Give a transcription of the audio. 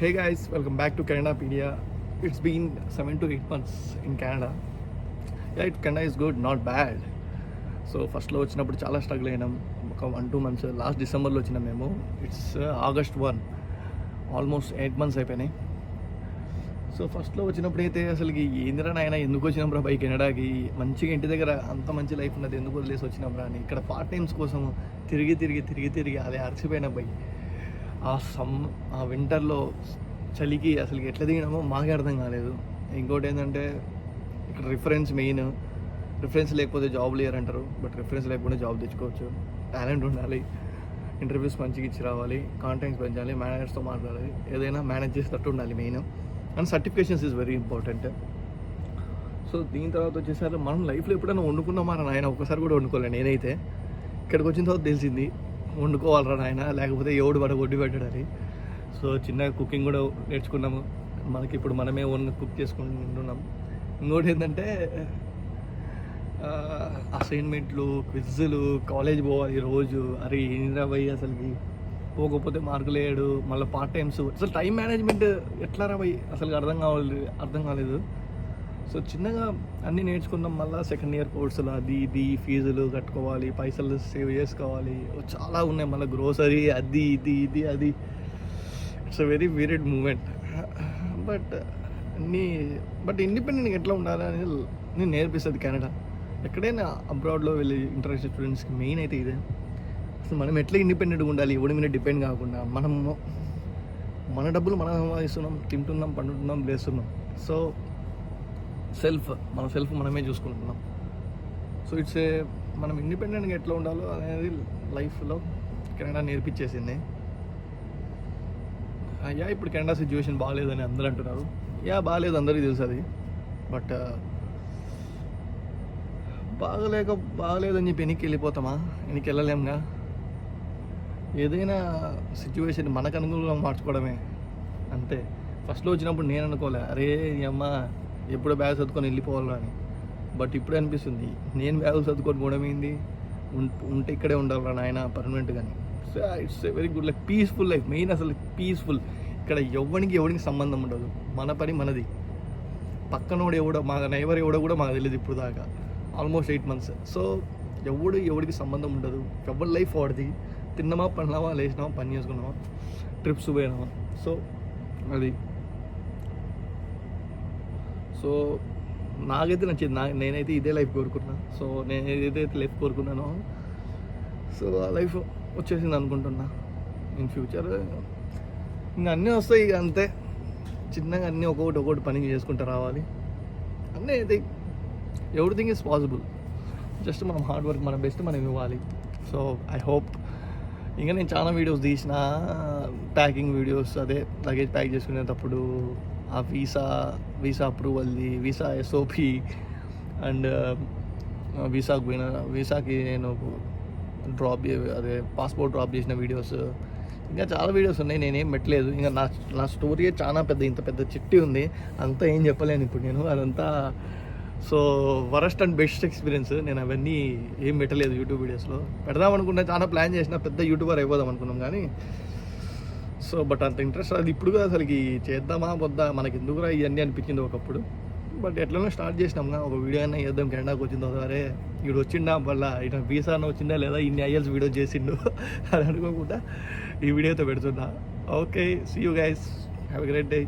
Hey guys, welcome back to Canadapedia. It's been 7 to 8 months in Canada. Yeah, Canada is good, not bad. So ఫస్ట్లో వచ్చినప్పుడు చాలా struggle అయినాం. ఒక 1-2 months last డిసెంబర్లో వచ్చినాం మేము. ఇట్స్ August 1, ఆల్మోస్ట్ 8 మంత్స్ అయిపోయినాయి. సో ఫస్ట్లో వచ్చినప్పుడు అయితే అసలుకి ఏందిరా నాయన ఎందుకు వచ్చినాం రా బై కెనడాకి, మంచిగా ఇంటి దగ్గర అంత మంచి లైఫ్ ఉన్నది ఎందుకు వదిలేసి వచ్చినాం రా అని ఇక్కడ పార్ట్ టైమ్స్ కోసం తిరిగి అదే అలసిపోయినా బై. ఆ వింటర్లో చలికి అసలు ఎట్లా దిగినామో మాకే అర్థం కాలేదు. ఇంకోటి ఏంటంటే ఇక్కడ రిఫరెన్స్ మెయిన్, రిఫరెన్స్ లేకపోతే జాబ్ లేరు అంటారు, బట్ రిఫరెన్స్ లేకపోతే జాబ్ తెచ్చుకోవచ్చు. టాలెంట్ ఉండాలి, ఇంటర్వ్యూస్ మంచిగా ఇచ్చి రావాలి, కాంటాక్ట్స్ పెంచాలి, మేనేజర్స్తో మాట్లాడాలి, ఏదైనా మేనేజ్ చేసేటట్టు ఉండాలి main. And certifications is very important. So దీని తర్వాత వచ్చేసరికి మనం లైఫ్లో ఎప్పుడైనా వండుకున్నామా నాయన, ఒకసారి కూడా వండుకోలేదు నేనైతే. ఇక్కడికి వచ్చిన తర్వాత తెలిసింది వండుకోవాలరా నాయన, లేకపోతే ఎవడు పడ వడ్డీ పెట్టడాలి. సో చిన్నగా కుకింగ్ కూడా నేర్చుకున్నాము, మనకి ఇప్పుడు మనమే ఓన్గా కుక్ చేసుకుంటున్నాం. ఇంకోటి ఏంటంటే అసైన్మెంట్లు, క్విజ్లు, కాలేజ్ పోవాలి రోజు. అరే ఏంద్రా పోయి అసలుకి పోకపోతే మార్కులు వేయడు, మళ్ళీ పార్ట్ టైమ్స్, అసలు టైం మేనేజ్మెంట్ ఎట్లా రా పోయి అసలు అర్థం కాలేదు. సో చిన్నగా అన్నీ నేర్చుకున్నాం. మళ్ళీ సెకండ్ ఇయర్ కోర్సులు అది ఇది ఫీజులు కట్టుకోవాలి, పైసలు సేవ్ చేసుకోవాలి, చాలా ఉన్నాయి. మళ్ళీ గ్రోసరీ అది ఇది it's a very weird moment. But ఇండిపెండెంట్గా ఎట్లా ఉండాలి అనేది నేను నేర్పిస్తుంది కెనడా. ఎక్కడైనా అబ్రాడ్లో వెళ్ళి ఇంటర్నేషనల్ స్టూడెంట్స్కి మెయిన్ అయితే ఇదే. అసలు మనం ఎట్లా ఇండిపెండెంట్గా ఉండాలి, ఎవడి మీద డిపెండ్ కాకుండా. మన డబ్బులు మనం సంపాదిస్తున్నాం, తింటున్నాం, పండుతున్నాం, లేస్తున్నాం. సో మన సెల్ఫ్ మనమే చూసుకుంటున్నాం. సో మనం ఇండిపెండెంట్గా ఎట్లా ఉండాలో అనేది లైఫ్లో కెనడా నేర్పించేసింది. ఇప్పుడు కెనడా సిచ్యువేషన్ బాగాలేదని అందరూ అంటున్నారు. బాగాలేదు, అందరికీ తెలుసు అది. బట్ బాగలేదని చెప్పి వెనక్కి వెళ్ళిపోతామా? వెనక్కి వెళ్ళలేముగా. ఏదైనా సిచ్యువేషన్ మనకు అనుకూలంగా మార్చుకోవడమే అంతే. ఫస్ట్లో వచ్చినప్పుడు నేను అనుకోలే, అరే అమ్మ ఎప్పుడో బ్యాగ్ చదువుకొని వెళ్ళిపోవాలని అని. బట్ ఇప్పుడే అనిపిస్తుంది, నేను బ్యాగులు చదువుకొని కూడా ఏంది, ఉంటే ఇక్కడే ఉండాలి నాయన పర్మనెంట్గాని. So it's a very good life, peaceful life. Main అసలు పీస్ఫుల్. ఇక్కడ ఎవరికి సంబంధం ఉండదు, మన పని మనది. పక్కనోడు ఎవడో, మా నైబర్ ఎవడో కూడా మాకు తెలియదు ఇప్పుడు దాకా, ఆల్మోస్ట్ 8 months. సో ఎవడికి సంబంధం ఉండదు, ఎవరి లైఫ్ వాడిది. తిన్నామా, పడినామా, లేచినామా, పని చేసుకున్నామా, ట్రిప్స్ పోయినామా. సో అది నాకైతే నచ్చింది. నేనైతే ఇదే లైఫ్ కోరుకున్నా. సో నేను ఏదైతే లైఫ్ కోరుకున్నానో సో ఆ లైఫ్ వచ్చేసింది అనుకుంటున్నా. ఇన్ ఫ్యూచర్ ఇంకా అన్నీ వస్తాయి, ఇక అంతే. చిన్నగా అన్నీ ఒక్కొక్కటి పని చేసుకుంటూ రావాలి. అన్నీ అయితే ఎవ్రీథింగ్ ఈజ్ పాసిబుల్. జస్ట్ మనం హార్డ్ వర్క్, మన బెస్ట్ మనం ఇవ్వాలి. So I hope. ఇంకా నేను చాలా వీడియోస్ తీసిన, ప్యాకింగ్ వీడియోస్, అదే లగేజ్ ప్యాక్ చేసుకునేటప్పుడు ఆ వీసా అప్రూవల్ది, వీసా ఎస్ఓపి అండ్ వీసాకి నేను పాస్పోర్ట్ డ్రాప్ చేసిన వీడియోస్, ఇంకా చాలా వీడియోస్ ఉన్నాయి. నేనేం పెట్టలేదు. ఇంకా నా స్టోరీ చాలా ఇంత పెద్ద చిట్టి ఉంది, అంతా ఏం చెప్పలేను ఇప్పుడు నేను. అదంతా so worst and best experience. నేను అవన్నీ ఏం పెట్టలేదు యూట్యూబ్ వీడియోస్లో. పెడదాం అనుకున్నా, చాలా ప్లాన్ చేసిన, పెద్ద యూట్యూబర్ అయిపోదాం అనుకున్నాం కానీ. సో బట్ అంత ఇంట్రెస్ట్ అది ఇప్పుడు కూడా అసలుకి చేద్దామా వద్దా, మనకి ఎందుకురా ఇవన్నీ అనిపించింది ఒకప్పుడు. బట్ ఎట్లనో స్టార్ట్ చేసినాంగా, ఒక వీడియో అయినా చేద్దాం. కెనడాకి వచ్చిందో సరే, వీడు వచ్చిండా వల్ల ఇట్లా వీసా వచ్చిందా లేదా, ఇన్ని ఐఎల్స్ వీడియో చేసిండు అని అనుకోకుండా ఈ వీడియోతో పెడుతున్నా. Okay, see you guys, have a great day.